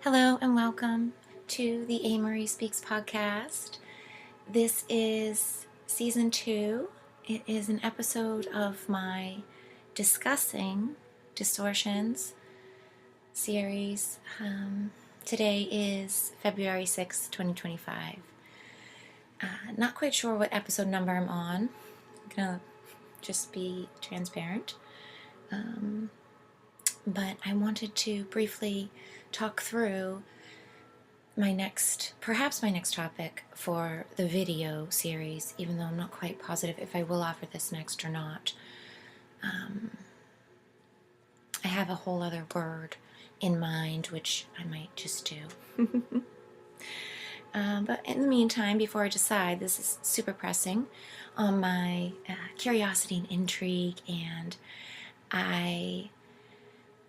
Hello and welcome to the aMarieSpeaks podcast. This is season 2. It is an episode of my Discussing Distortions series. Today is February 6th, 2025. Not quite sure what episode number I'm on. I'm going to just be transparent. But I wanted to briefly talk through perhaps my next topic for the video series, even though I'm not quite positive if I will offer this next or not. I have a whole other word in mind, which I might just do. But in the meantime, before I decide, this is super pressing on my curiosity and intrigue, and I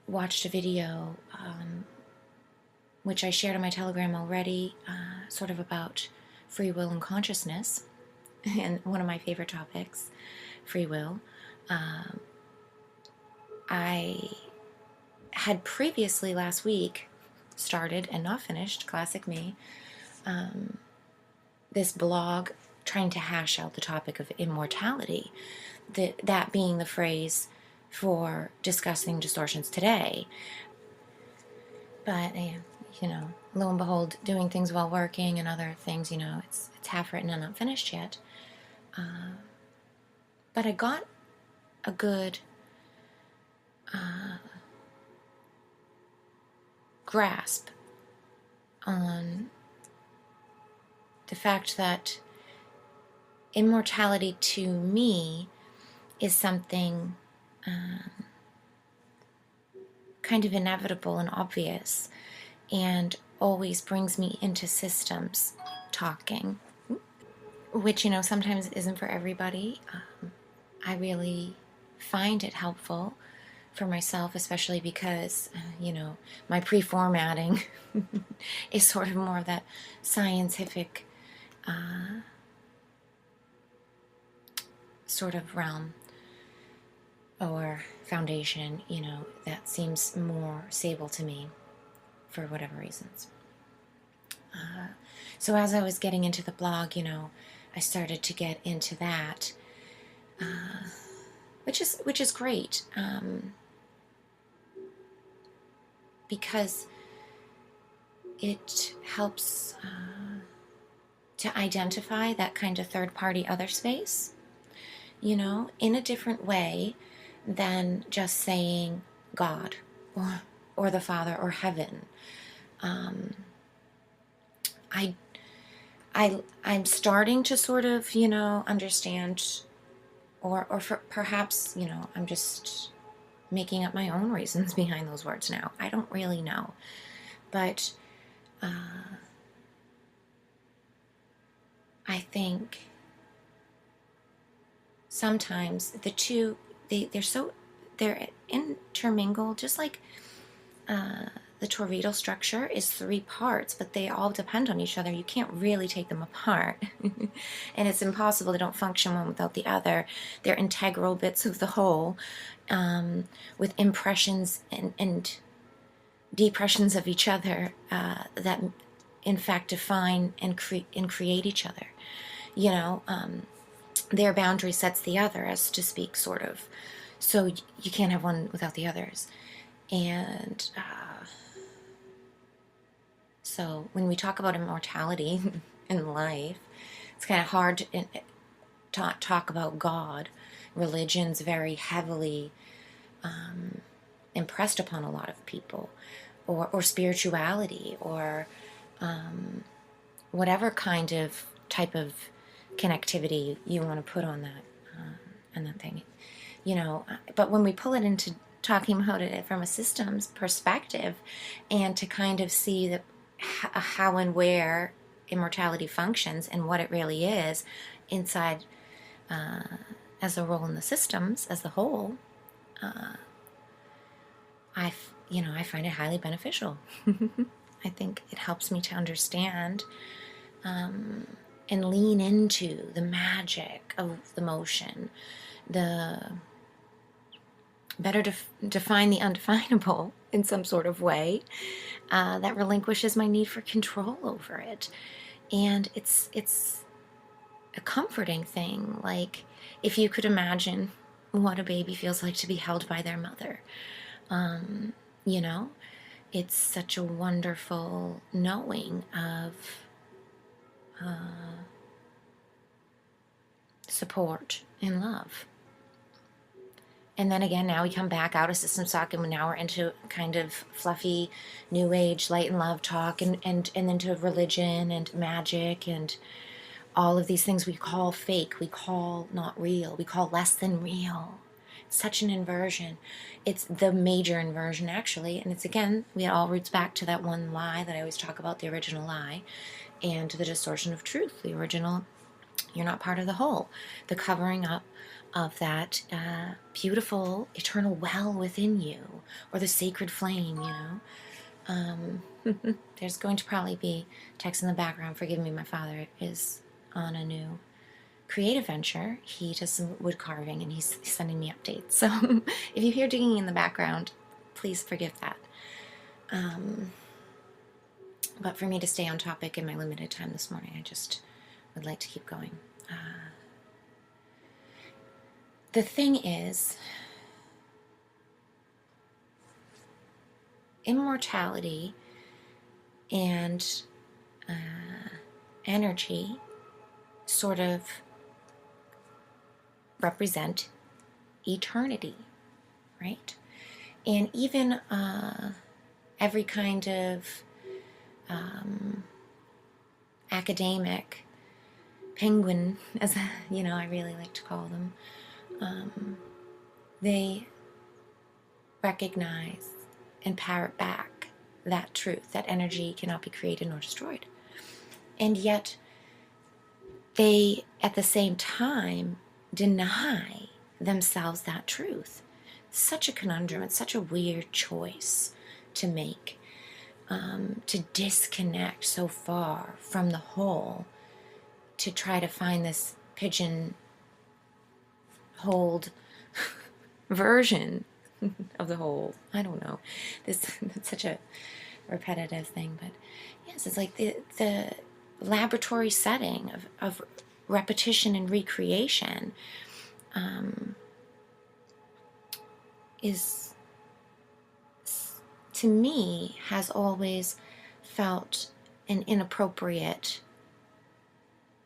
watched a video which I shared on my Telegram already, sort of about free will and consciousness, and one of my favorite topics, free will. I had previously last week started and not finished, classic me, this blog trying to hash out the topic of immortality, that being the phrase for discussing distortions today. But lo and behold, doing things while working and other things, it's half written and not finished yet. But I got a good grasp on the fact that immortality to me is something kind of inevitable and obvious, and always brings me into systems talking, which sometimes isn't for everybody. I really find it helpful for myself, especially because my pre-formatting is sort of more of that scientific sort of realm or foundation, that seems more stable to me for whatever reasons. So as I was getting into the blog, I started to get into that, which is great, because it helps to identify that kind of third-party other space, in a different way than just saying God or the Father or heaven. I'm starting to sort of, understand, or perhaps, I'm just making up my own reasons behind those words now. I don't really know. But I think sometimes the two, they're intermingled, just like the torredo structure is 3 parts, but they all depend on each other. You can't really take them apart. And it's impossible. They don't function one without the other. They're integral bits of the whole, with impressions and depressions of each other that in fact define and create each other. Their boundary sets the other, as to speak, sort of. So you can't have one without the others. And so when we talk about immortality in life, it's kind of hard to talk about God. Religion's very heavily impressed upon a lot of people, or spirituality, or whatever kind of type of connectivity you want to put on that and that thing, but when we pull it into talking about it from a systems perspective, and to kind of see that how and where immortality functions and what it really is inside as a role in the systems as a whole, I find it highly beneficial. I think it helps me to understand and lean into the magic of the motion, the better define the undefinable in some sort of way that relinquishes my need for control over it. And it's a comforting thing. Like, if you could imagine what a baby feels like to be held by their mother, you know, it's such a wonderful knowing of support and love. And then again, now we come back out of system talk, and now we're into kind of fluffy new age light and love talk, and into religion and magic and all of these things we call fake, we call not real, we call less than real. It's such an inversion. It's the major inversion, actually. And it's, again, it all roots back to that one lie that I always talk about, the original lie, and the distortion of truth, the original, you're not part of the whole, the covering up of that beautiful eternal well within you, or the sacred flame, you know. There's going to probably be text in the background. Forgive me, my father is on a new creative venture. He does some wood carving, and he's sending me updates. So if you hear digging in the background, please forgive that. But for me to stay on topic in my limited time this morning, I just would like to keep going. The thing is, immortality and energy sort of represent eternity, right? And even every kind of academic penguin, as you know, I really like to call them, they recognize and parrot back that truth, that energy cannot be created nor destroyed. And yet they, at the same time, deny themselves that truth. Such a conundrum. It's such a weird choice to make, to disconnect so far from the whole, to try to find this pigeon-holed version of the whole. I don't know. That's such a repetitive thing, but yes, it's like the laboratory setting of repetition and recreation is, to me, has always felt an inappropriate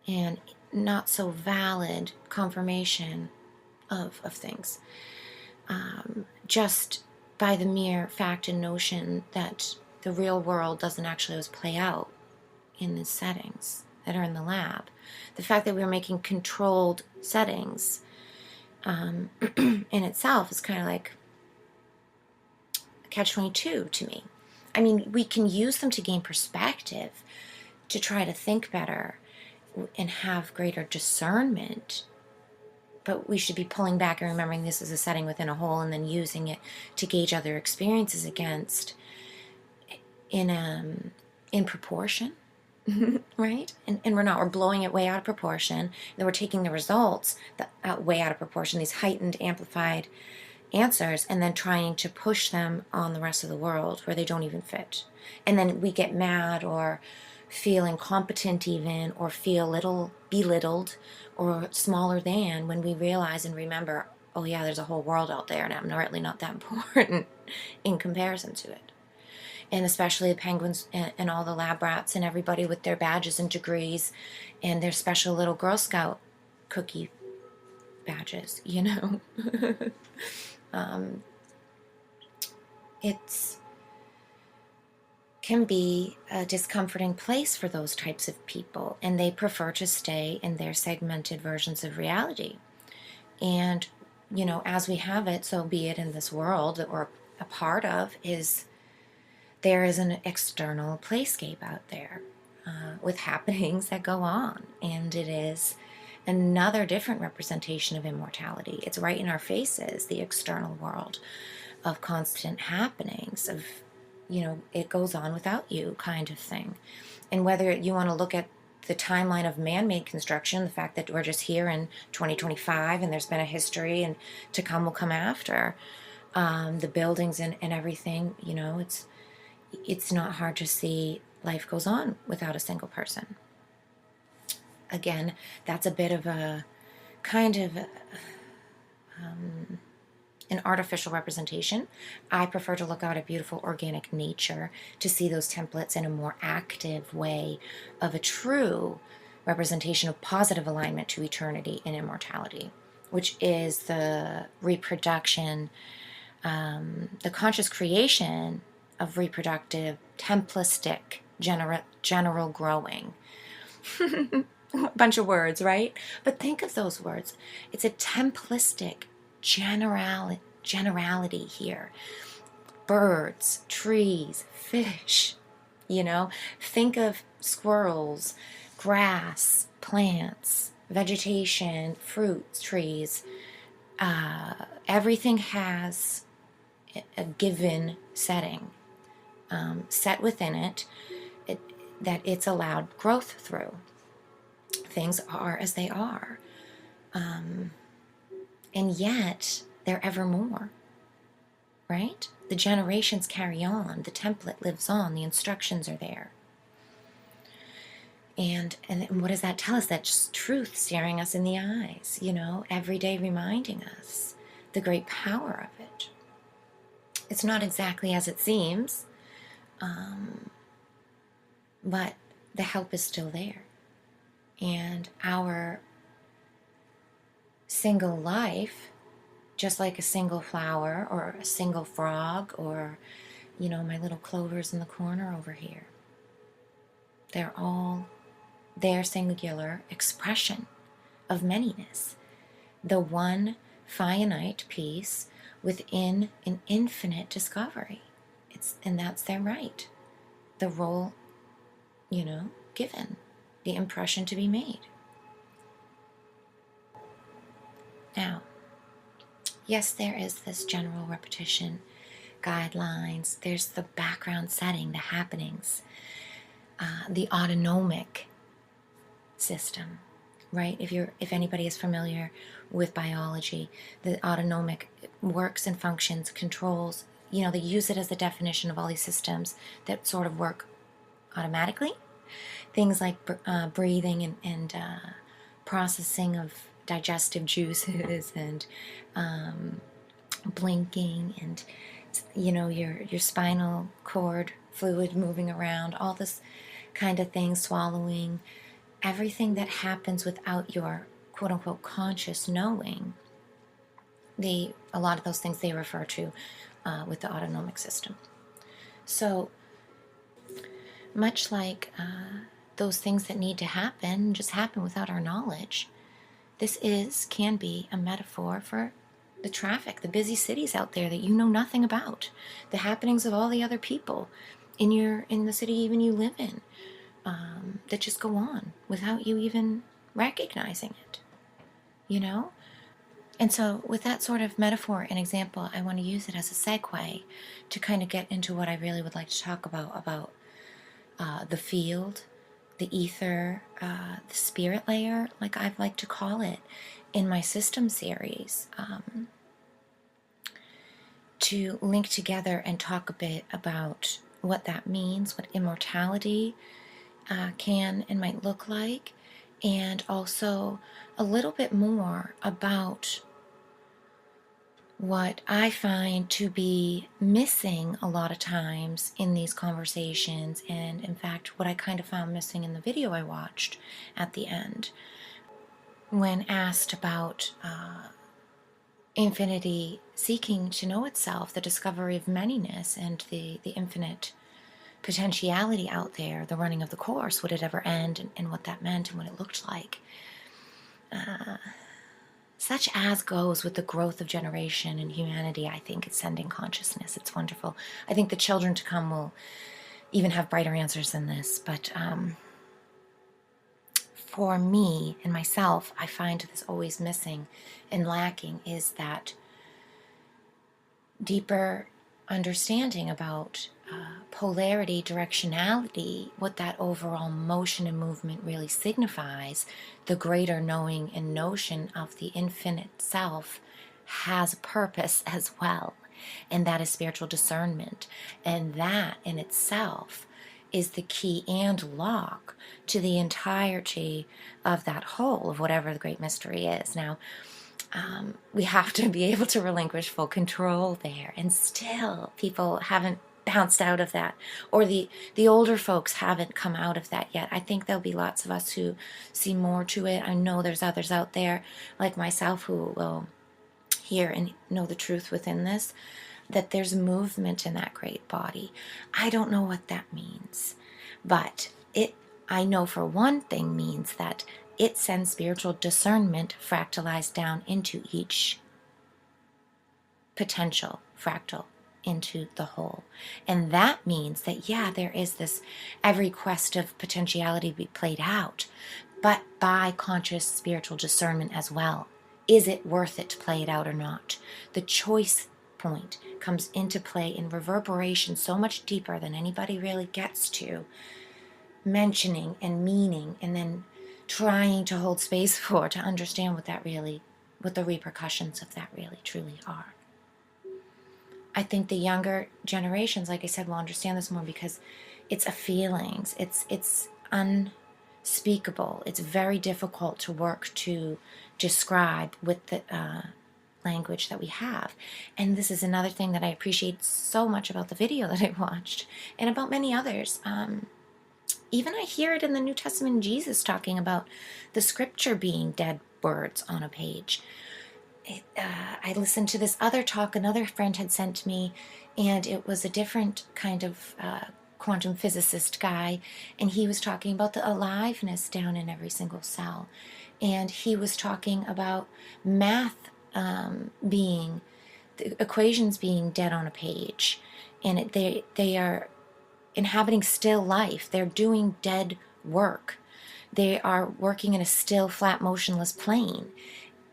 and not so valid confirmation of things, just by the mere fact and notion that the real world doesn't actually always play out in the settings that are in the lab. The fact that we're making controlled settings in itself is kind of like a catch-22 to me. I mean, we can use them to gain perspective, to try to think better and have greater discernment, but we should be pulling back and remembering this is a setting within a whole, and then using it to gauge other experiences against in proportion. Right? And we're blowing it way out of proportion. Then we're taking the results way out of proportion, these heightened, amplified answers, and then trying to push them on the rest of the world where they don't even fit. And then we get mad or feel incompetent even, or feel little belittled or smaller than, when we realize and remember, oh yeah, there's a whole world out there and I'm really not that important in comparison to it. And especially the penguins and all the lab rats and everybody with their badges and degrees and their special little Girl Scout cookie badges, you know. It's can be a discomforting place for those types of people, and they prefer to stay in their segmented versions of reality. And, you know, as we have it, so be it in this world that we're a part of, there is an external playscape out there with happenings that go on, and it is another different representation of immortality. It's right in our faces, the external world of constant happenings, of, you know, it goes on without you kind of thing. And whether you want to look at the timeline of man-made construction, the fact that we're just here in 2025 and there's been a history and to come will come after, the buildings and everything, it's not hard to see life goes on without a single person. Again, that's a bit of a kind of an artificial representation. I prefer to look out at beautiful organic nature to see those templates in a more active way of a true representation of positive alignment to eternity and immortality, which is the reproduction, the conscious creation of reproductive, templistic, general growing. A bunch of words, right? But think of those words. It's a templistic generality here. Birds, trees, fish, think of squirrels, grass, plants, vegetation, fruits, trees. Everything has a given setting set within it that it's allowed growth through. Things are as they are. And yet, they're ever more, right? The generations carry on. The template lives on. The instructions are there. And what does that tell us? That's truth staring us in the eyes, every day reminding us the great power of it. It's not exactly as it seems, but the help is still there. And our single life, just like a single flower or a single frog or, my little clovers in the corner over here, they're all their singular expression of many-ness, the one finite piece within an infinite discovery. And that's their right, the role, given, the impression to be made. Now, yes, there is this general repetition, guidelines, there's the background setting, the happenings, the autonomic system, right? If anybody is familiar with biology, the autonomic works and functions, controls, they use it as the definition of all these systems that sort of work automatically. Things like breathing and processing of digestive juices and blinking and, your spinal cord fluid moving around, all this kind of thing, swallowing, everything that happens without your quote-unquote conscious knowing. A lot of those things they refer to with the autonomic system. So much like those things that need to happen just happen without our knowledge, this can be a metaphor for the traffic, the busy cities out there that you know nothing about, the happenings of all the other people in the city even you live in, that just go on without you even recognizing it, And so with that sort of metaphor and example, I want to use it as a segue to kind of get into what I really would like to talk about the field, the ether, the spirit layer, like I'd like to call it in my system series, to link together and talk a bit about what that means, what immortality can and might look like, and also a little bit more about what I find to be missing a lot of times in these conversations, and in fact what I kind of found missing in the video I watched at the end when asked about infinity seeking to know itself, the discovery of many-ness and the infinite potentiality out there, the running of the course, would it ever end, and what that meant and what it looked like. Such as goes with the growth of generation and humanity, I think it's sending consciousness. It's wonderful. I think the children to come will even have brighter answers than this. But for me and myself, I find this always missing and lacking is that deeper understanding about polarity, directionality, what that overall motion and movement really signifies, the greater knowing and notion of the infinite self has a purpose as well. And that is spiritual discernment. And that in itself is the key and lock to the entirety of that whole of whatever the great mystery is. Now, we have to be able to relinquish full control there, and still people haven't bounced out of that, or the older folks haven't come out of that yet. I think there'll be lots of us who see more to it. I know there's others out there like myself who will hear and know the truth within this, that there's movement in that great body. I don't know what that means, but I know for one thing means that it sends spiritual discernment fractalized down into each potential fractal into the whole. And that means that, yeah, there is this every quest of potentiality be played out, but by conscious spiritual discernment as well. Is it worth it to play it out or not? The choice point comes into play in reverberation so much deeper than anybody really gets to, mentioning and meaning, and then trying to hold space for, to understand what the repercussions of that really truly are. I think the younger generations, like I said, will understand this more because it's a feelings. It's unspeakable. It's very difficult to work to describe with the language that we have. And this is another thing that I appreciate so much about the video that I watched, and about many others. Even I hear it in the New Testament, Jesus talking about the scripture being dead words on a page. I listened to this other talk another friend had sent me, and it was a different kind of quantum physicist guy, and he was talking about the aliveness down in every single cell. And he was talking about math being, the equations being dead on a page, and they are inhabiting still life. They're doing dead work. They are working in a still, flat, motionless plane.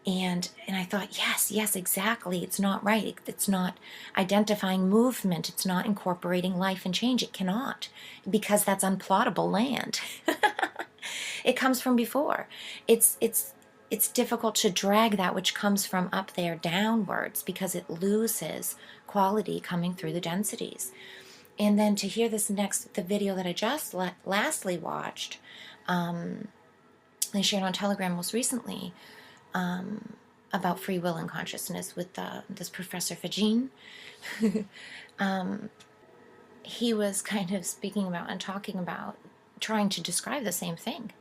And I thought, yes, exactly. It's not right. It's not identifying movement. It's not incorporating life and change. It cannot, because that's unplottable land. It comes from before. It's difficult to drag that which comes from up there downwards, because it loses quality coming through the densities. And then to hear the video that I just lastly watched, they shared on Telegram most recently, about free will and consciousness with this Professor Fajin. He was kind of speaking about and talking about, trying to describe the same thing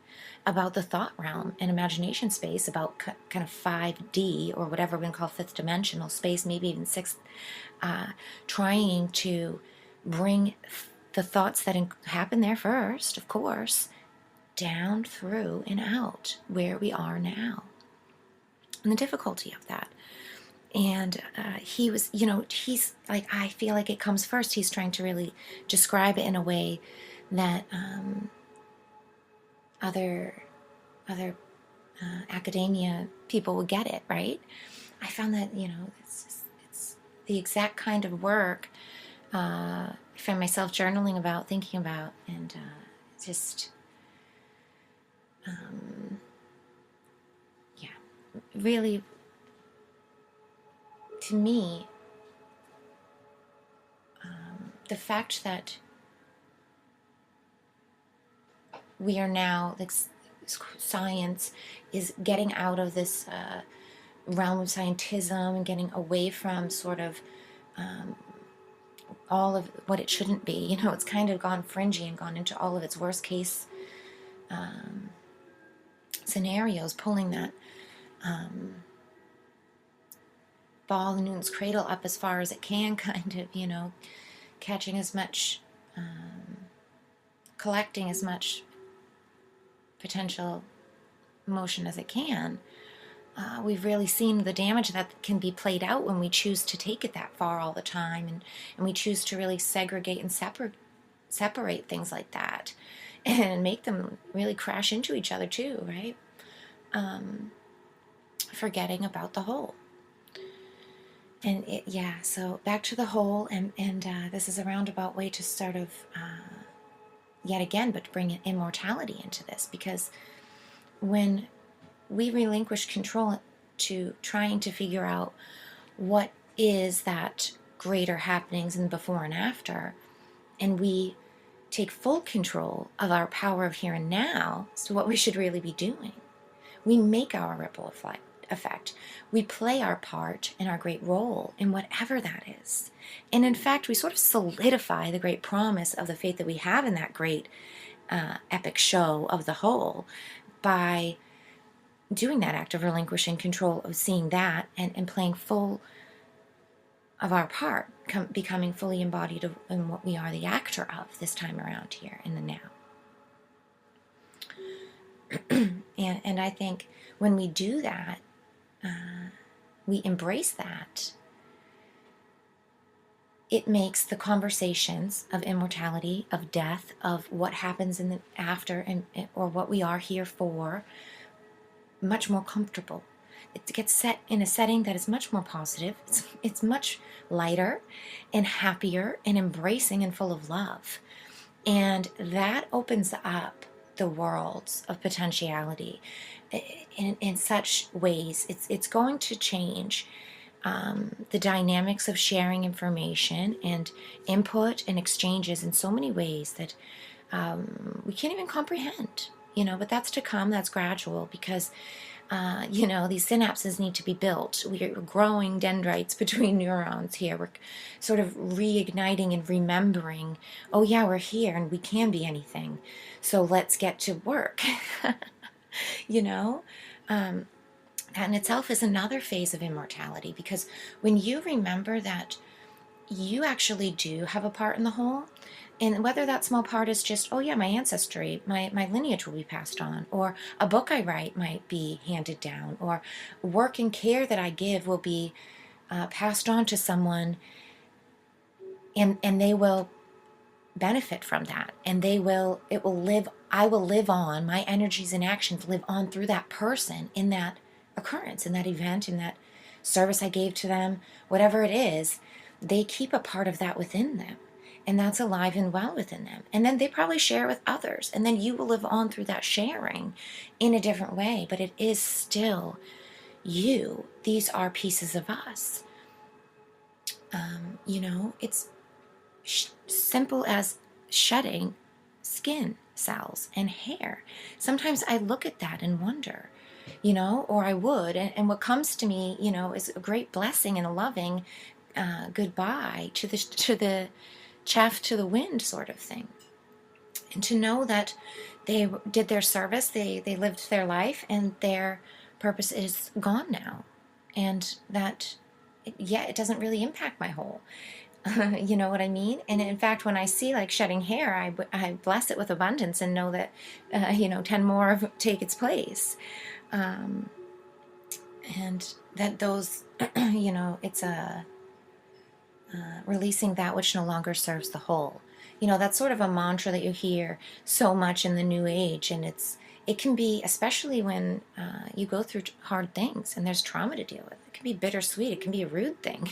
about the thought realm and imagination space, about kind of 5D, or whatever we can call fifth dimensional space, maybe even sixth, trying to bring the thoughts that happen there first, of course, down through and out where we are now, and the difficulty of that. And he was, he's like, I feel like it comes first. He's trying to really describe it in a way that other academia people will get it, right? I found that, it's the exact kind of work I find myself journaling about, thinking about, and really, to me, the fact that we are now, like, science is getting out of this realm of scientism and getting away from sort of all of what it shouldn't be. It's kind of gone fringy and gone into all of its worst case scenarios, pulling that ball in Newton's cradle up as far as it can, kind of, catching as much, collecting as much potential motion as it can. We've really seen the damage that can be played out when we choose to take it that far all the time, and we choose to really segregate and separate things like that, and make them really crash into each other too, right? Forgetting about the whole. And so back to the whole, and this is a roundabout way to sort of, yet again, but bring immortality into this, because when we relinquish control to trying to figure out what is that greater happenings in the before and after, and we take full control of our power of here and now, so what we should really be doing. We make our ripple effect. We play our part and our great role in whatever that is. And in fact, we sort of solidify the great promise of the faith that we have in that great epic show of the whole by doing that act of relinquishing control, of seeing that and playing full of our part, becoming fully embodied in what we are the actor of this time around here in the now. and I think when we do that, we embrace that, it makes the conversations of immortality, of death, of what happens in the after, or what we are here for, much more comfortable. It gets set in a setting that is much more positive. It's much lighter and happier and embracing and full of love. And that opens up the worlds of potentiality in such ways. It's going to change the dynamics of sharing information and input and exchanges in so many ways that we can't even comprehend, but that's to come. That's gradual, because these synapses need to be built. We're growing dendrites between neurons here. We're sort of reigniting and remembering, oh yeah, we're here and we can be anything. So let's get to work. That in itself is another phase of immortality, because when you remember that you actually do have a part in the whole, and whether that small part is just, oh yeah, my ancestry, my lineage will be passed on, or a book I write might be handed down, or work and care that I give will be passed on to someone, and they will benefit from that, and I will live on, my energies and actions live on through that person in that occurrence, in that event, in that service I gave to them, whatever it is, they keep a part of that within them. And that's alive and well within them. And then they probably share with others. And then you will live on through that sharing in a different way. But it is still you. These are pieces of us. It's simple as shedding skin cells and hair. Sometimes I look at that and wonder, or I would. And what comes to me, is a great blessing and a loving goodbye to the chaff to the wind sort of thing. And to know that they did their service, they lived their life, and their purpose is gone now. And that, it doesn't really impact my whole. You know what I mean? And in fact, when I see like shedding hair, I bless it with abundance and know that, 10 more take its place. And that those, it's a... releasing that which no longer serves the whole. That's sort of a mantra that you hear so much in the new age, and it can be, especially when you go through hard things and there's trauma to deal with. It can be bittersweet. It can be a rude thing,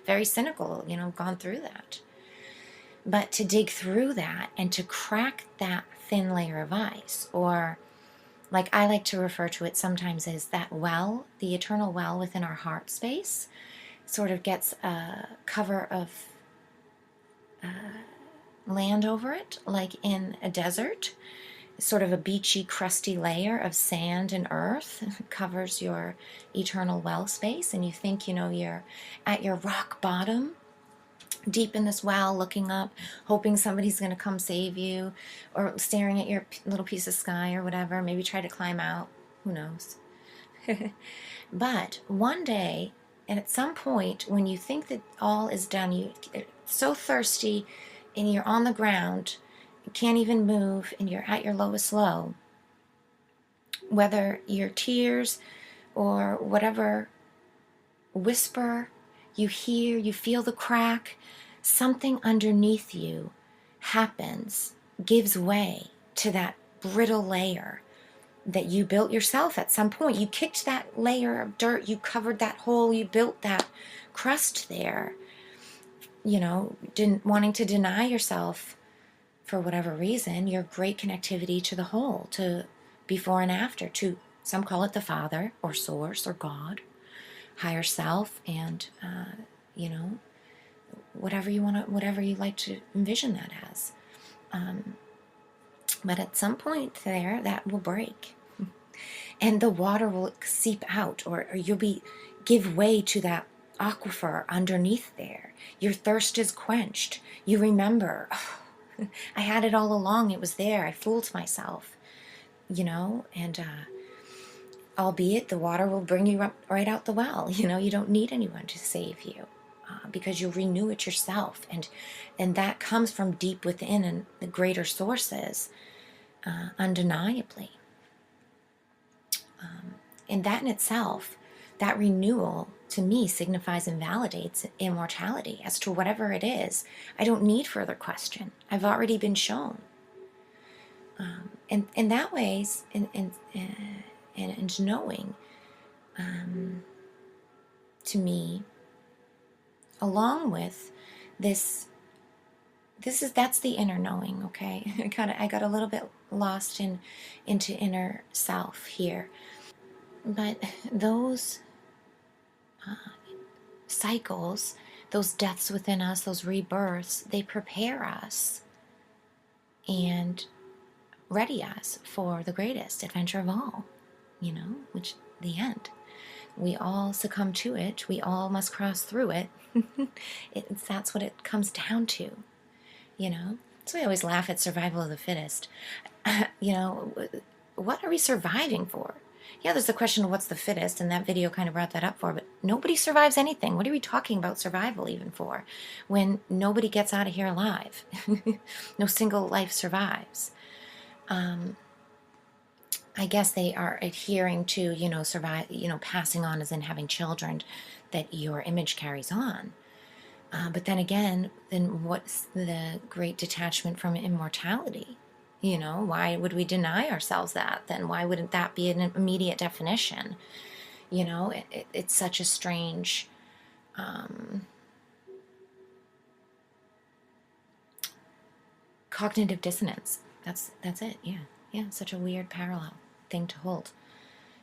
very cynical. Gone through that. But to dig through that and to crack that thin layer of ice, or like I like to refer to it sometimes as that well, the eternal well within our heart space, sort of gets a cover of land over it, like in a desert, sort of a beachy, crusty layer of sand and earth covers your eternal well space, and you think, you're at your rock bottom, deep in this well, looking up, hoping somebody's going to come save you, or staring at your little piece of sky or whatever, maybe try to climb out, who knows. But one day, and at some point, when you think that all is done, you're so thirsty and you're on the ground, you can't even move, and you're at your lowest low, whether your tears or whatever whisper you hear, you feel the crack, something underneath you happens, gives way to that brittle layer that you built yourself at some point. You kicked that layer of dirt, you covered that hole, you built that crust there, wanting to deny yourself, for whatever reason, your great connectivity to the whole, to before and after, to, some call it the Father, or Source, or God, higher self, and, whatever you want to, whatever you like to envision that as. But at some point there, that will break, and the water will seep out, or you'll give way to that aquifer underneath there. Your thirst is quenched. You remember, oh, I had it all along. It was there. I fooled myself, and albeit the water will bring you up right out the well. You don't need anyone to save you, because you'll renew it yourself, and that comes from deep within and the greater sources, undeniably. And that in itself, that renewal, to me, signifies and validates immortality as to whatever it is. I don't need further question. I've already been shown. And in that ways, and knowing, to me, along with this, that's the inner knowing. Okay, I got a little bit lost into inner self here, but those cycles, those deaths within us, those rebirths, they prepare us and ready us for the greatest adventure of all, which the end. We all succumb to it. We all must cross through it. That's what it comes down to, So we always laugh at survival of the fittest. What are we surviving for? Yeah, there's the question of what's the fittest, and that video kind of brought that up for, but nobody survives anything. What are we talking about survival even for, when nobody gets out of here alive? No single life survives. I guess they are adhering to, survive, passing on as in having children, that your image carries on. But then again, then what's the great detachment from immortality? Why would we deny ourselves that? Then why wouldn't that be an immediate definition? It's such a strange, cognitive dissonance. That's it. Yeah. Such a weird parallel thing to hold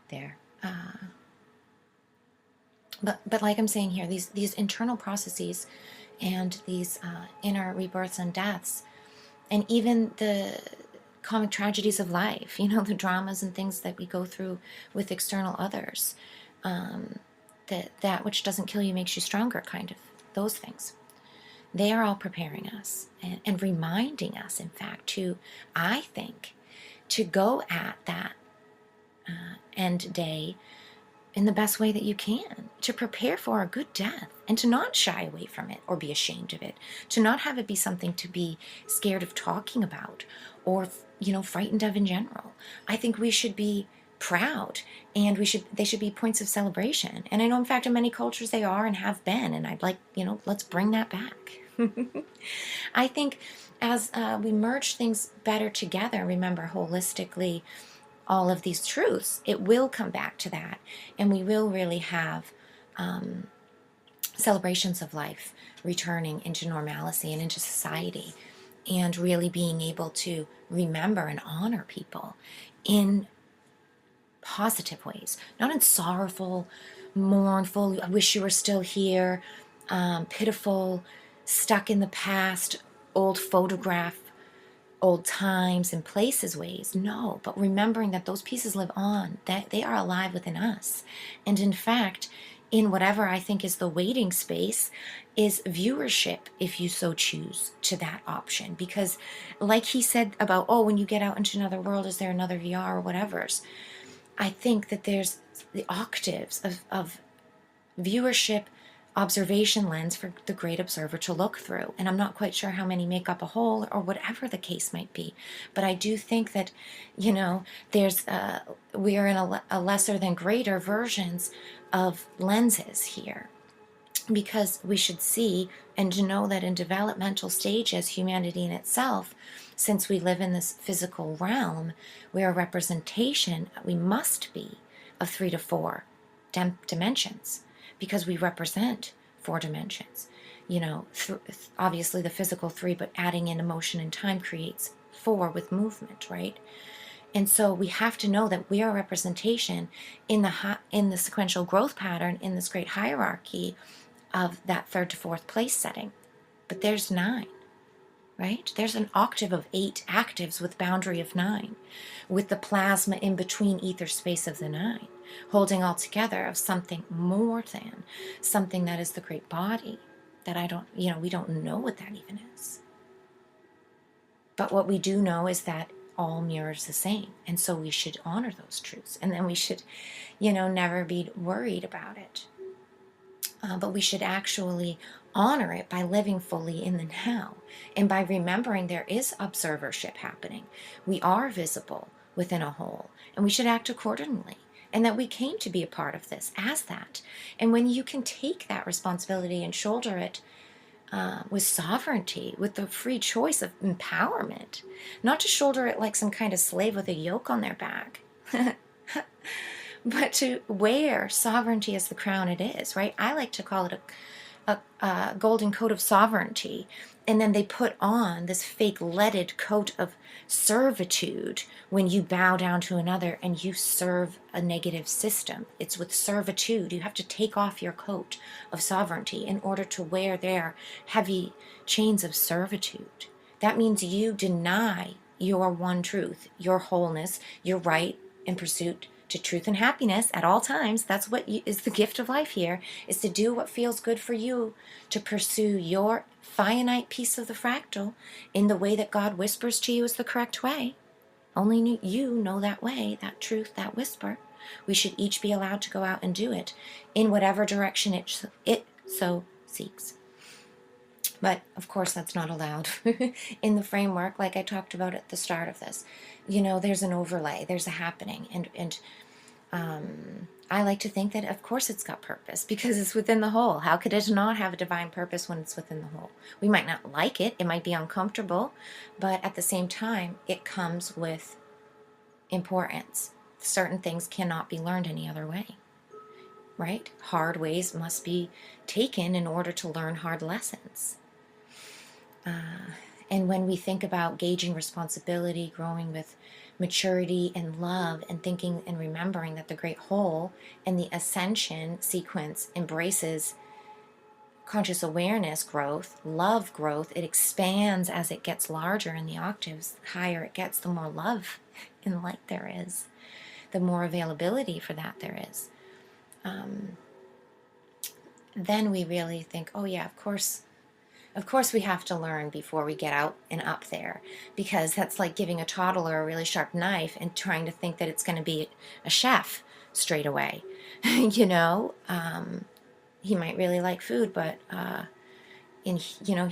there. But like I'm saying here, these internal processes and these inner rebirths and deaths, and even the comic tragedies of life, the dramas and things that we go through with external others, that which doesn't kill you makes you stronger, kind of, those things. They are all preparing us and reminding us, in fact, I think, to go at that end day in the best way that you can, to prepare for a good death, and to not shy away from it or be ashamed of it, to not have it be something to be scared of talking about or, frightened of in general. I think we should be proud, and they should be points of celebration. And I know, in fact, in many cultures they are and have been, and I'd like, let's bring that back. I think as we merge things better together, remember holistically all of these truths, it will come back to that, and we will really have celebrations of life returning into normalcy and into society, and really being able to remember and honor people in positive ways, not in sorrowful, mournful, I wish you were still here, pitiful, stuck in the past, old photograph, old times and places ways. No, but remembering that those pieces live on, that they are alive within us. And in fact, in whatever I think is the waiting space is viewership, if you so choose, to that option. Because like he said about, when you get out into another world, is there another VR or whatever's? I think that there's the octaves of viewership, observation lens for the great observer to look through. And I'm not quite sure how many make up a whole or whatever the case might be. But I do think that, there's we are in a lesser than greater versions of lenses here. Because we should see and to know that in developmental stages, humanity in itself, since we live in this physical realm, we are a representation, we must be, of 3 to 4 dimensions. Because we represent 4 dimensions. Obviously the physical 3, but adding in emotion and time creates 4 with movement, right? And so we have to know that we are a representation in the sequential growth pattern, in this great hierarchy of that 3rd to 4th place setting. but there's 9, right? There's an octave of 8 actives with boundary of 9, with the plasma in between ether space of the 9, holding all together of something more than, something that is the great body that we don't know what that even is. But what we do know is that all mirrors the same. And so we should honor those truths. And then we should, never be worried about it. But we should actually honor it by living fully in the now and by remembering there is observership happening. We are visible within a whole, and we should act accordingly. And that we came to be a part of this as that. And when you can take that responsibility and shoulder it with sovereignty, with the free choice of empowerment, not to shoulder it like some kind of slave with a yoke on their back, but to wear sovereignty as the crown it is, right? I like to call it a golden coat of sovereignty, and then they put on this fake leaded coat of servitude when you bow down to another and you serve a negative system. It's with servitude. You have to take off your coat of sovereignty in order to wear their heavy chains of servitude. That means you deny your one truth, your wholeness, your right in pursuit to truth and happiness at all times. That's what is the gift of life here, is to do what feels good for you, to pursue your finite piece of the fractal in the way that God whispers to you is the correct way. Only you know that way, that truth, that whisper. We should each be allowed to go out and do it in whatever direction it so seeks. But of course that's not allowed in the framework, like I talked about at the start of this. There's an overlay, there's a happening, and I like to think that of course it's got purpose because it's within the whole. How could it not have a divine purpose when it's within the whole? We might not like it, it might be uncomfortable, but at the same time it comes with importance. Certain things cannot be learned any other way, right? Hard ways must be taken in order to learn hard lessons. And when we think about gauging responsibility, growing with maturity and love, and thinking and remembering that the great whole and the ascension sequence embraces conscious awareness growth, love growth, it expands as it gets larger in the octaves. The higher it gets, the more love and light there is, the more availability for that there is. Then we really think, oh yeah, of course we have to learn before we get out and up there, because that's like giving a toddler a really sharp knife and trying to think that it's going to be a chef straight away. He might really like food, but he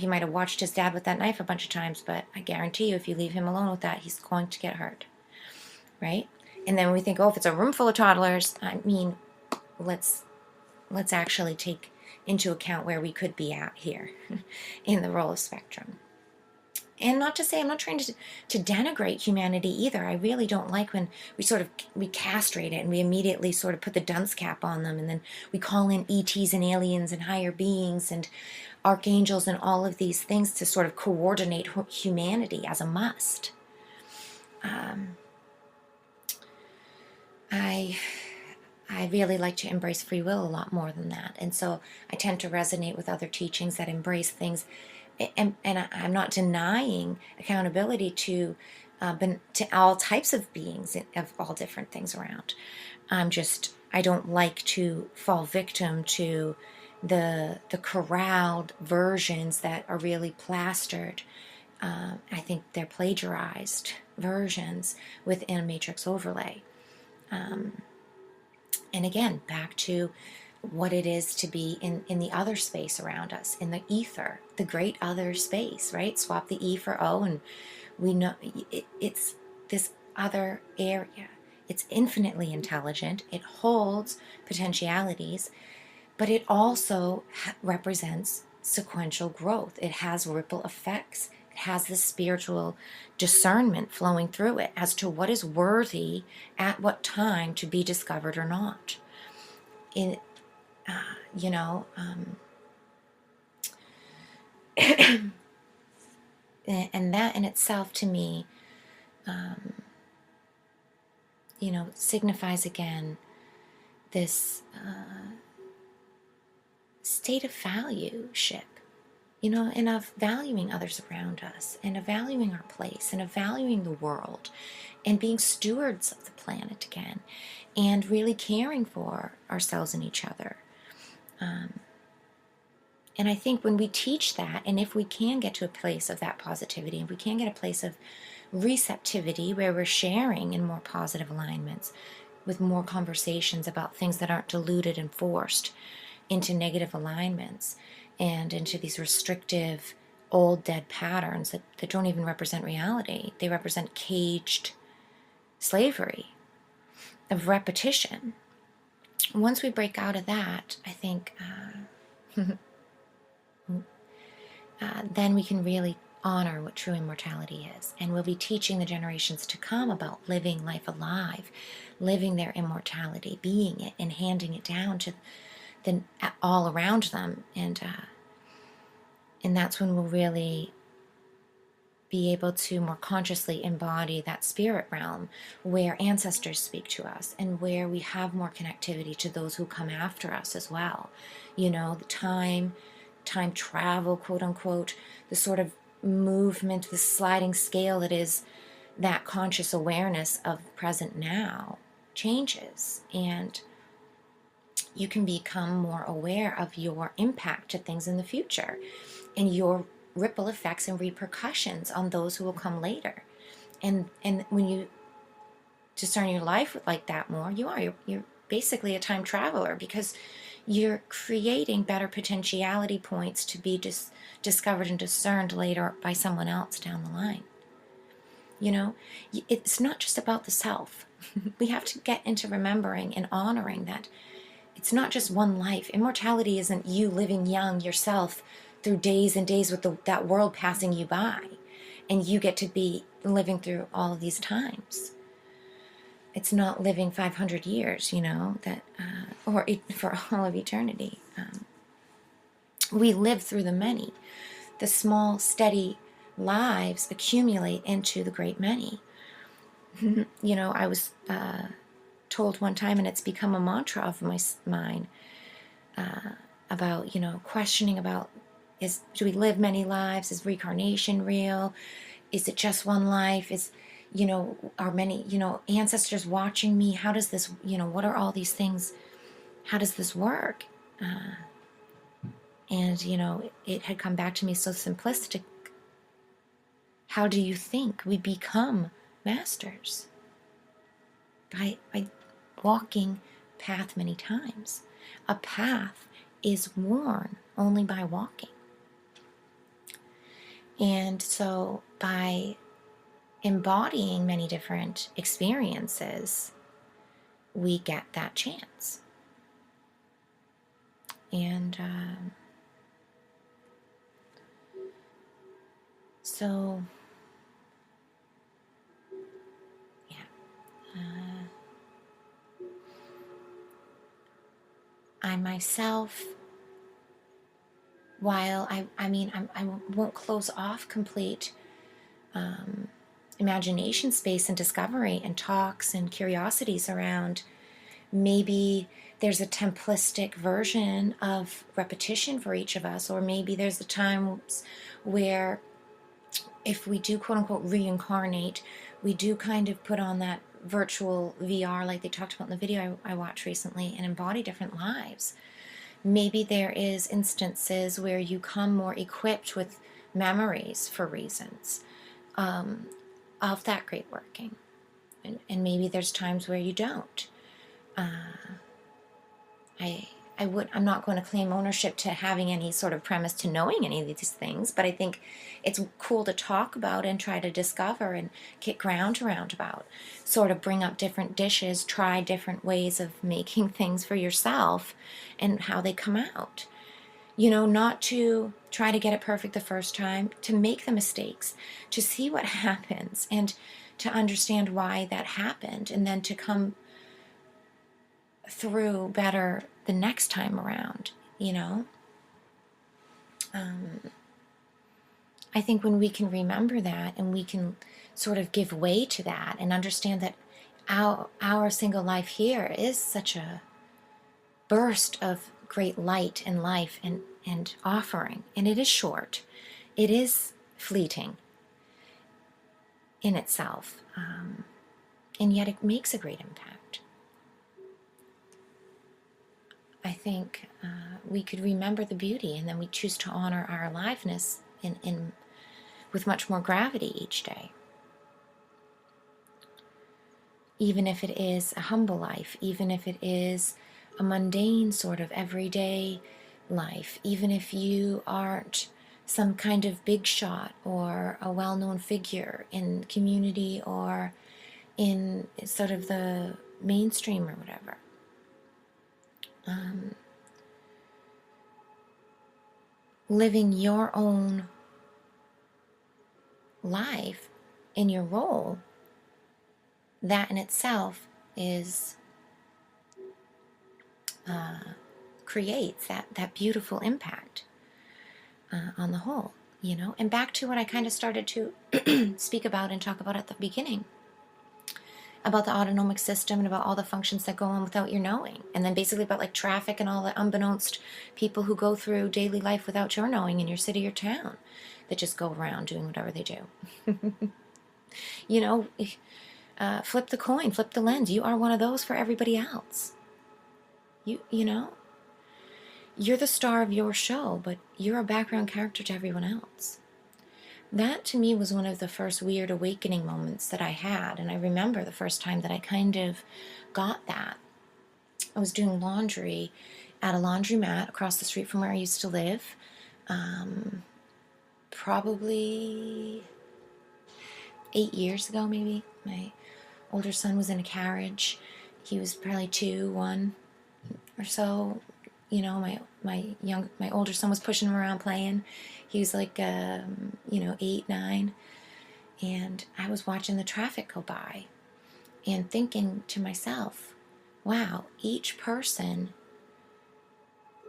might have watched his dad with that knife a bunch of times, but I guarantee you if you leave him alone with that, he's going to get hurt, right? And then we think, oh, if it's a room full of toddlers, let's actually take into account where we could be at here in the role of spectrum. And not to say, I'm not trying to denigrate humanity either. I really don't like when we castrate it and we immediately sort of put the dunce cap on them, and then we call in ETs and aliens and higher beings and archangels and all of these things to sort of coordinate humanity as a must. I really like to embrace free will a lot more than that. And so I tend to resonate with other teachings that embrace things. And I'm not denying accountability to all types of beings of all different things around. I don't like to fall victim to the corralled versions that are really plastered. I think they're plagiarized versions within a matrix overlay. And again, back to what it is to be in the other space around us, in the ether, the great other space, right? Swap the E for O, and we know it's this other area. It's infinitely intelligent. It holds potentialities, but it also represents sequential growth. It has ripple effects. It has this spiritual discernment flowing through it as to what is worthy at what time to be discovered or not. And that in itself to me, signifies again this state of valueship, and of valuing others around us, and of valuing our place, and of valuing the world, and being stewards of the planet again, and really caring for ourselves and each other. And I think when we teach that, and if we can get to a place of that positivity, and we can get a place of receptivity where we're sharing in more positive alignments, with more conversations about things that aren't diluted and forced into negative alignments and into these restrictive old dead patterns that don't even represent reality. They represent caged slavery of repetition. Once we break out of that, I think then we can really honor what true immortality is. And we'll be teaching the generations to come about living life alive, living their immortality, being it, and handing it down to the all around them. And that's when we'll really be able to more consciously embody that spirit realm where ancestors speak to us, and where we have more connectivity to those who come after us as well. The time travel, quote unquote, the sort of movement, the sliding scale that is that conscious awareness of present now changes, and you can become more aware of your impact to things in the future and your ripple effects and repercussions on those who will come later. And when you discern your life like that more, you're basically a time traveler, because you're creating better potentiality points to be discovered and discerned later by someone else down the line. It's not just about the self. We have to get into remembering and honoring that it's not just one life. Immortality isn't you living young yourself through days and days with that world passing you by, and you get to be living through all of these times. It's not living 500 years, or for all of eternity. We live through the many. The small, steady lives accumulate into the great many. I was told one time, and it's become a mantra of mine, about, questioning about, do we live many lives? Is reincarnation real? Is it just one life? Are many, ancestors watching me? How does this, what are all these things? How does this work? And it had come back to me so simplistic. How do you think we become masters? By walking path many times. A path is worn only by walking. And so by embodying many different experiences, we get that chance. And so, yeah. I myself, while I won't close off complete imagination space and discovery and talks and curiosities around, maybe there's a templistic version of repetition for each of us, or maybe there's the times where if we do quote unquote reincarnate, we do kind of put on that virtual VR like they talked about in the video I watched recently, and embody different lives. Maybe there is instances where you come more equipped with memories for reasons of that great working, and maybe there's times where you don't. I'm not going to claim ownership to having any sort of premise to knowing any of these things, but I think it's cool to talk about and try to discover and kick ground around about. Sort of bring up different dishes, try different ways of making things for yourself and how they come out. Not to try to get it perfect the first time, to make the mistakes, to see what happens and to understand why that happened, and then to come through better the next time around. I think when we can remember that, and we can sort of give way to that and understand that our single life here is such a burst of great light and life and offering. And it is short. It is fleeting in itself. And yet it makes a great impact. I think we could remember the beauty, and then we choose to honor our aliveness with much more gravity each day. Even if it is a humble life, even if it is a mundane sort of everyday life, even if you aren't some kind of big shot or a well-known figure in community or in sort of the mainstream or whatever. Living your own life in your role, that in itself is creates that beautiful impact on the whole, you know. And back to what I kind of started to speak about and talk about at the beginning, about the autonomic system and about all the functions that go on without your knowing, and then basically about like traffic and all the unbeknownst people who go through daily life without your knowing in your city or town, that just go around doing whatever they do. You know, flip the coin, flip the lens. You are one of those for everybody else. You know, you're the star of your show, but you're a background character to everyone else. That to me was one of the first weird awakening moments that I had. And I remember the first time that I kind of got that. I was doing laundry at a laundromat across the street from where I used to live. Probably 8 years ago, maybe. My older son was in a carriage. He was probably 2, 1 or so. You know, my older son was pushing him around playing. He was like, 8, 9. And I was watching the traffic go by and thinking to myself, wow, each person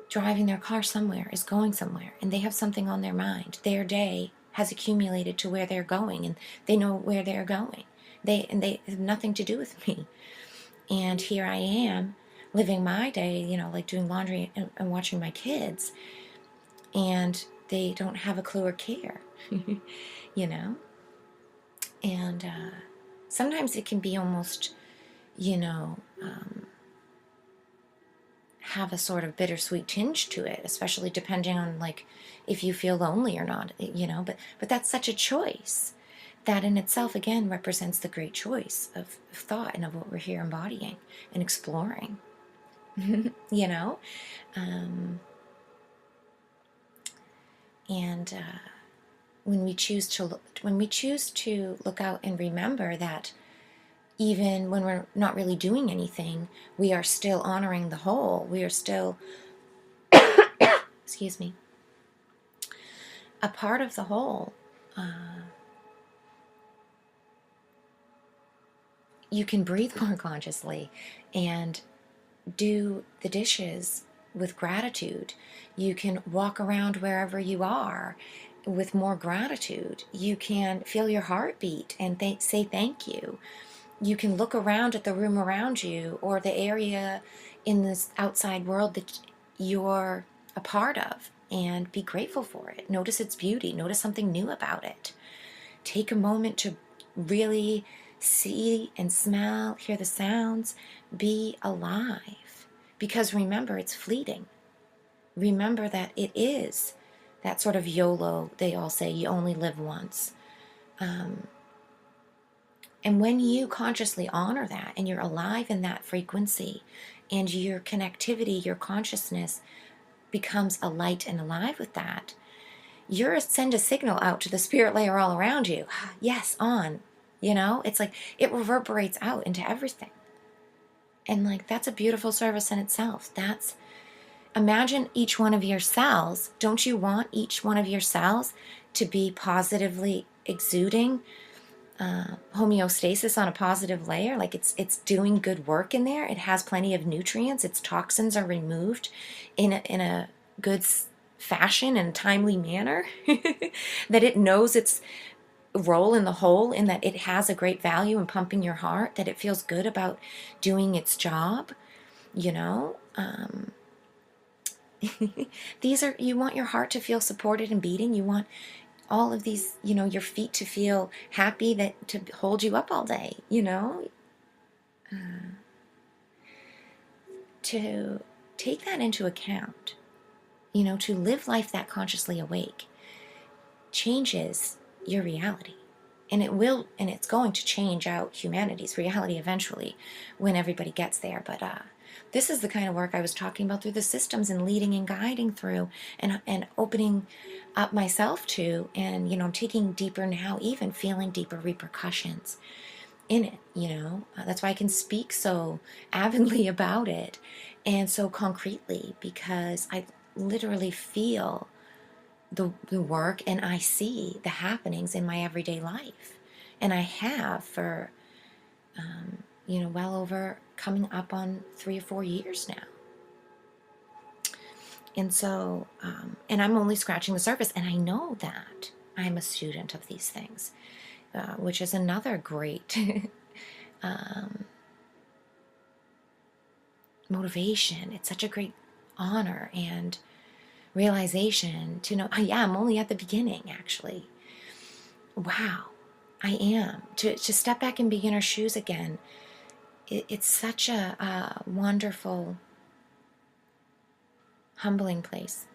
driving their car somewhere is going somewhere, and they have something on their mind. Their day has accumulated to where they're going, and they know where they're going. They have nothing to do with me. And here I am living my day, you know, like doing laundry and watching my kids, and they don't have a clue or care, you know? And sometimes it can be almost, you know, have a sort of bittersweet tinge to it, especially depending on like if you feel lonely or not, you know, but that's such a choice. That in itself, again, represents the great choice of thought and of what we're here embodying and exploring, you know? And when we choose to look out and remember that even when we're not really doing anything, we are still honoring the whole. We are still, excuse me, a part of the whole. You can breathe more consciously and do the dishes with gratitude. You can walk around wherever you are with more gratitude. You can feel your heartbeat and say thank you. You can look around at the room around you or the area in this outside world that you're a part of and be grateful for it. Notice its beauty. Notice something new about it. Take a moment to really see and smell, hear the sounds, be alive. Because remember, it's fleeting. Remember that it is that sort of YOLO, they all say, you only live once. And when you consciously honor that and you're alive in that frequency and your connectivity, your consciousness becomes alight and alive with that, you send a signal out to the spirit layer all around you. Yes, on. You know, it's like it reverberates out into everything. And like that's a beautiful service in itself. Imagine each one of your cells. Don't you want each one of your cells to be positively exuding homeostasis on a positive layer? Like it's doing good work in there. It has plenty of nutrients. Its toxins are removed in a good fashion and timely manner. That it knows its role in the whole, in that it has a great value in pumping your heart, that it feels good about doing its job, you know. These are, you want your heart to feel supported and beating. You want all of these, your feet to feel happy, that to hold you up all day, to take that into account, to live life that consciously awake changes your reality. And it's going to change out humanity's reality eventually when everybody gets there. But this is the kind of work I was talking about through the systems and leading and guiding through and opening up myself to. And, I'm taking deeper now, even feeling deeper repercussions in it, That's why I can speak so avidly about it and so concretely, because I literally feel the work, and I see the happenings in my everyday life. And I have for, well over coming up on 3 or 4 years now. And so, and I'm only scratching the surface, and I know that I'm a student of these things, which is another great motivation. It's such a great honor and realization to know, yeah, I'm only at the beginning, actually. Wow, I am. To step back in beginner's shoes again, it's such a wonderful, humbling place.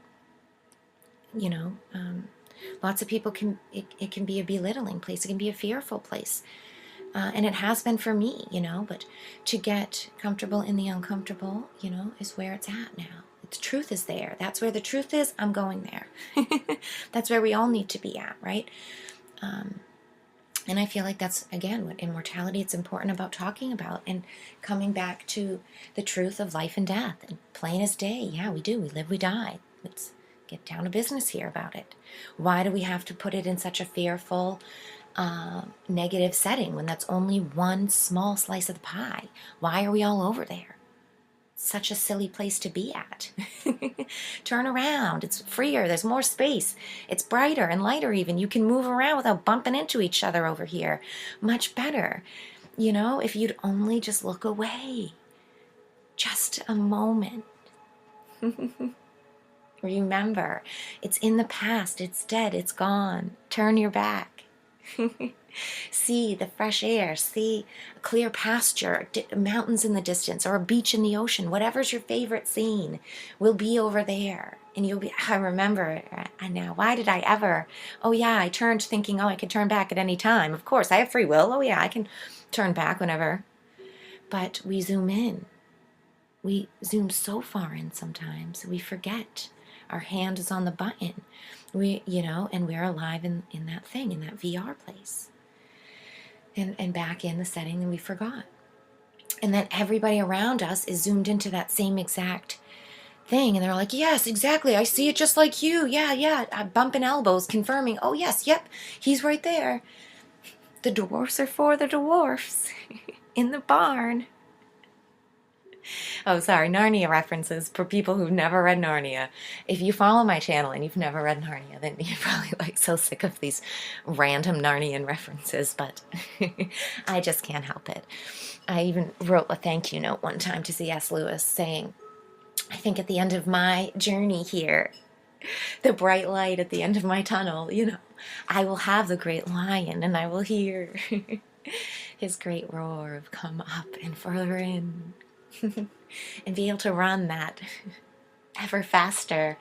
Lots of people it can be a belittling place. It can be a fearful place. And it has been for me, but to get comfortable in the uncomfortable, is where it's at now. The truth is there. That's where the truth is. I'm going there. That's where we all need to be at, right? And I feel like that's, again, what immortality, it's important about talking about and coming back to the truth of life and death. And plain as day, yeah, we do. We live, we die. Let's get down to business here about it. Why do we have to put it in such a fearful, negative setting when that's only one small slice of the pie? Why are we all over there? Such a silly place to be at. Turn around. It's freer. There's more space. It's brighter and lighter even. You can move around without bumping into each other over here. Much better. If you'd only just look away. Just a moment. Remember, it's in the past. It's dead. It's gone. Turn your back. See the fresh air, see a clear pasture, mountains in the distance, or a beach in the ocean. Whatever's your favorite scene will be over there. And you'll be, I remember now, why did I ever? Oh yeah, I turned thinking, I could turn back at any time. Of course, I have free will. Oh yeah, I can turn back whenever. But we zoom in. We zoom so far in sometimes, we forget. Our hand is on the button. And we're alive in that thing, in that VR place. And back in the setting that we forgot. And then everybody around us is zoomed into that same exact thing. And they're like, yes, exactly. I see it just like you. Yeah. Bumping elbows, confirming, oh, yes, yep, he's right there. The dwarfs are for the dwarfs in the barn. Oh, sorry, Narnia references for people who've never read Narnia. If you follow my channel and you've never read Narnia, then you're probably so sick of these random Narnian references, but I just can't help it. I even wrote a thank you note one time to C.S. Lewis saying, I think at the end of my journey here, the bright light at the end of my tunnel, I will have the great lion and I will hear his great roar of come up and further in. And be able to run that ever faster,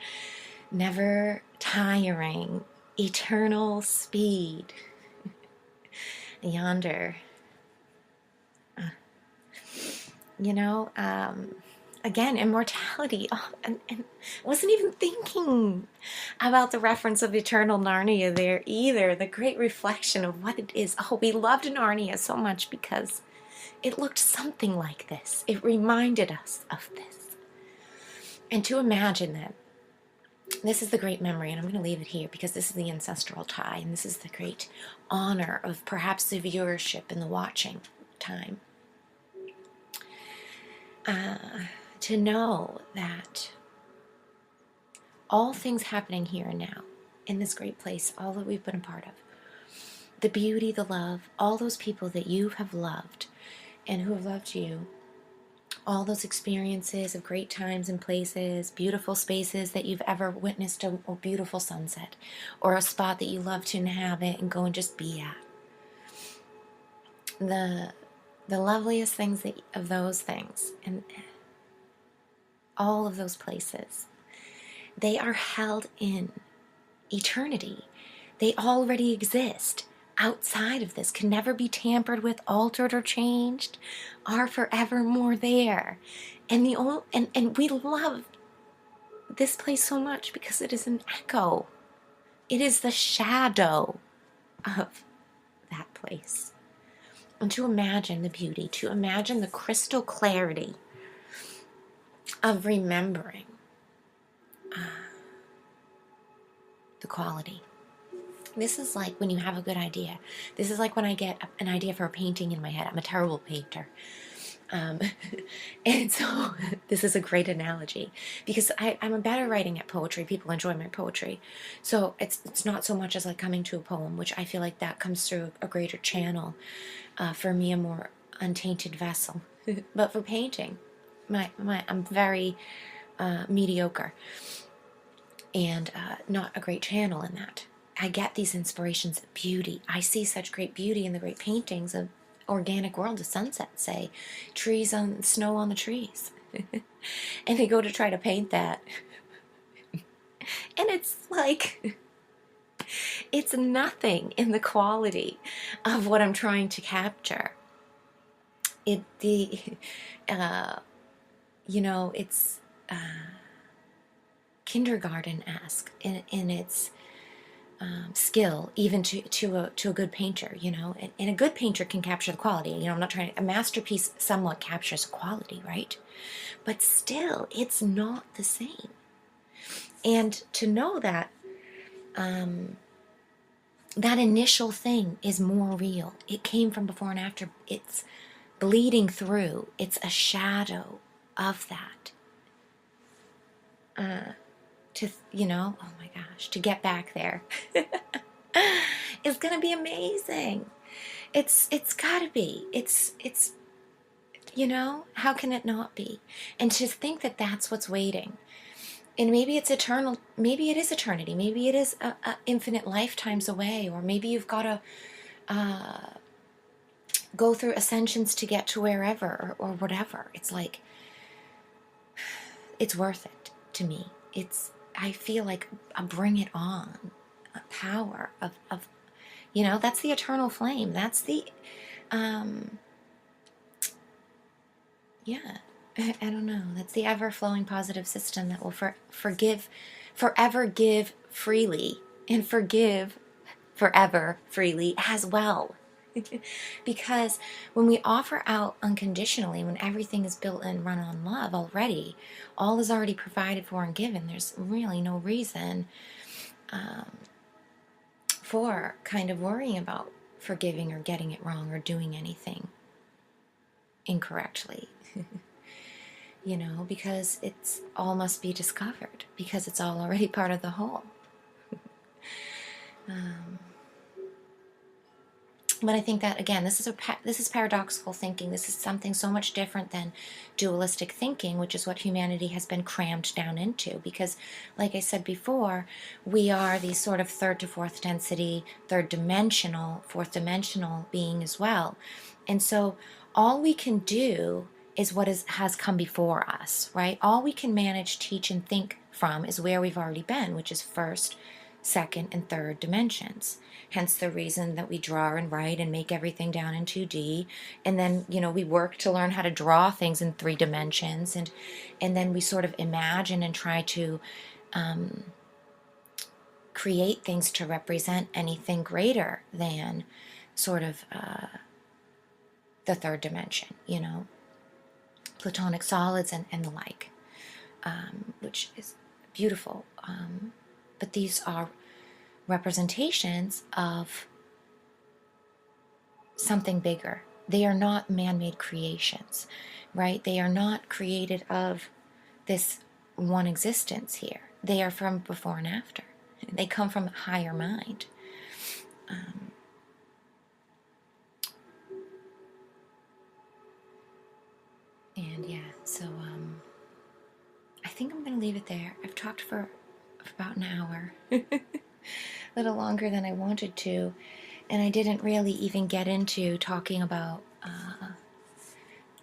never tiring, eternal speed yonder. Again, immortality. And I wasn't even thinking about the reference of eternal Narnia there either. The great reflection of what it is. Oh, we loved Narnia so much because it looked something like this. It reminded us of this. And to imagine that this is the great memory, and I'm going to leave it here because this is the ancestral tie, and this is the great honor of perhaps the viewership and the watching time. To know that all things happening here and now, in this great place, all that we've been a part of, the beauty, the love, all those people that you have loved, and who have loved you, all those experiences of great times and places, beautiful spaces that you've ever witnessed a beautiful sunset, or a spot that you love to inhabit and go and just be at. The loveliest things of those things, and all of those places, they are held in eternity. They already exist outside of this, can never be tampered with, altered, or changed, are forevermore there. And we love this place so much because it is an echo. It is the shadow of that place. And to imagine the beauty, to imagine the crystal clarity of remembering the quality. This is like when you have a good idea. This is like when I get an idea for a painting in my head. I'm a terrible painter. And so this is a great analogy because I'm better writing at poetry. People enjoy my poetry. So it's not so much as like coming to a poem, which I feel like that comes through a greater channel. For me, a more untainted vessel. But for painting, I'm very mediocre and not a great channel in that. I get these inspirations of beauty. I see such great beauty in the great paintings of organic world, of sunset, say, trees on snow on the trees. And they go to try to paint that. And it's like, it's nothing in the quality of what I'm trying to capture. It's kindergarten-esque in its skill, even to a good painter, and a good painter can capture the quality. I'm not trying to, a masterpiece somewhat captures quality, right? But still, it's not the same. And to know that that initial thing is more real. It came from before and after. It's bleeding through. It's a shadow of that. Oh my gosh, to get back there is gonna be amazing. It's gotta be. It's how can it not be? And to think that that's what's waiting. And maybe it's eternal, maybe it is eternity, maybe it is a infinite lifetimes away, or maybe you've got to go through ascensions to get to wherever or whatever. It's like, it's worth it to me. I feel like a bring it on power of that's the eternal flame. That's the, I don't know. That's the ever-flowing positive system that will forever give freely, and forgive forever freely as well. Because when we offer out unconditionally, when everything is built and run on love already, all is already provided for and given, there's really no reason for kind of worrying about forgiving or getting it wrong or doing anything incorrectly. Because it's all must be discovered, because it's all already part of the whole. But I think that, again, this is paradoxical thinking. This is something so much different than dualistic thinking, which is what humanity has been crammed down into. Because, like I said before, we are these sort of third to fourth density, fourth dimensional being as well. And so all we can do is what has come before us, right? All we can manage, teach, and think from is where we've already been, which is first, second, and third dimensions. Hence the reason that we draw and write and make everything down in 2D. And then, we work to learn how to draw things in 3 dimensions. And then we sort of imagine and try to create things to represent anything greater than sort of the third dimension, Platonic solids and the like, which is beautiful. But these are representations of something bigger. They are not man-made creations, right? They are not created of this one existence here. They are from before and after. They come from a higher mind. And And yeah, so I think I'm going to leave it there. I've talked for about an hour, a little longer than I wanted to, and I didn't really even get into talking about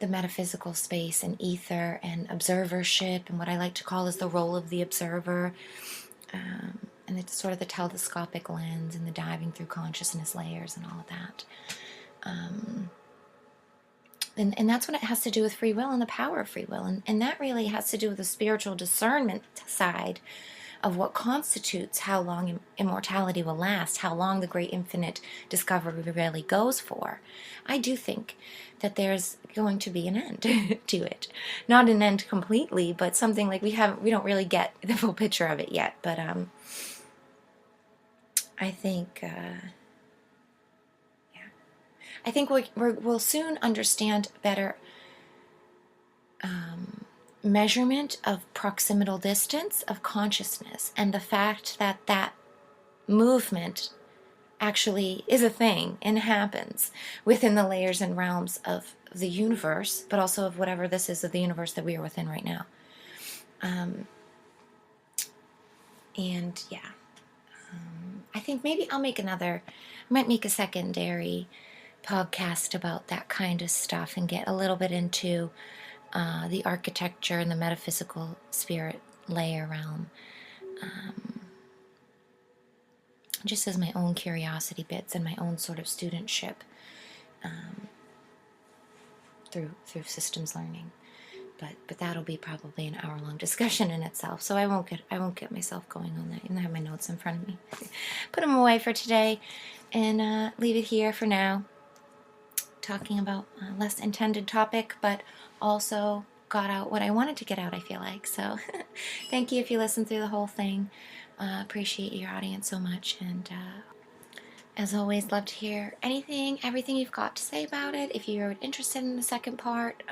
the metaphysical space and ether and observership and what I like to call is the role of the observer, and it's sort of the telescopic lens and the diving through consciousness layers and all of that. And that's what it has to do with free will and the power of free will. And that really has to do with the spiritual discernment side of what constitutes how long immortality will last, how long the great infinite discovery really goes for. I do think that there's going to be an end to it. Not an end completely, but something like we don't really get the full picture of it yet. But I think I think we'll soon understand better measurement of proximal distance of consciousness, and the fact that that movement actually is a thing and happens within the layers and realms of the universe, but also of whatever this is of the universe that we are within right now. And yeah, I think maybe I might make a secondary podcast about that kind of stuff and get a little bit into the architecture and the metaphysical spirit layer realm, just as my own curiosity bits and my own sort of studentship through systems learning. But that'll be probably an hour-long discussion in itself. So I won't get myself going on that. Even though I have my notes in front of me. Put them away for today, and leave it here for now. Talking about a less intended topic, but also got out what I wanted to get out, I feel like. So thank you if you listened through the whole thing. Appreciate your audience so much, and as always, love to hear everything you've got to say about it. If you're interested in the second part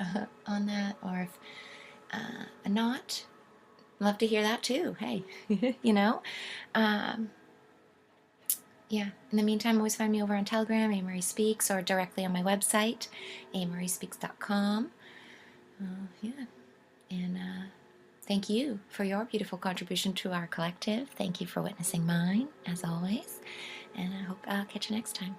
on that, or if not, love to hear that too. Hey, you know. Yeah, in the meantime, always find me over on Telegram, aMarieSpeaks, or directly on my website, aMarieSpeaks.com. Yeah, and thank you for your beautiful contribution to our collective. Thank you for witnessing mine, as always, and I hope I'll catch you next time.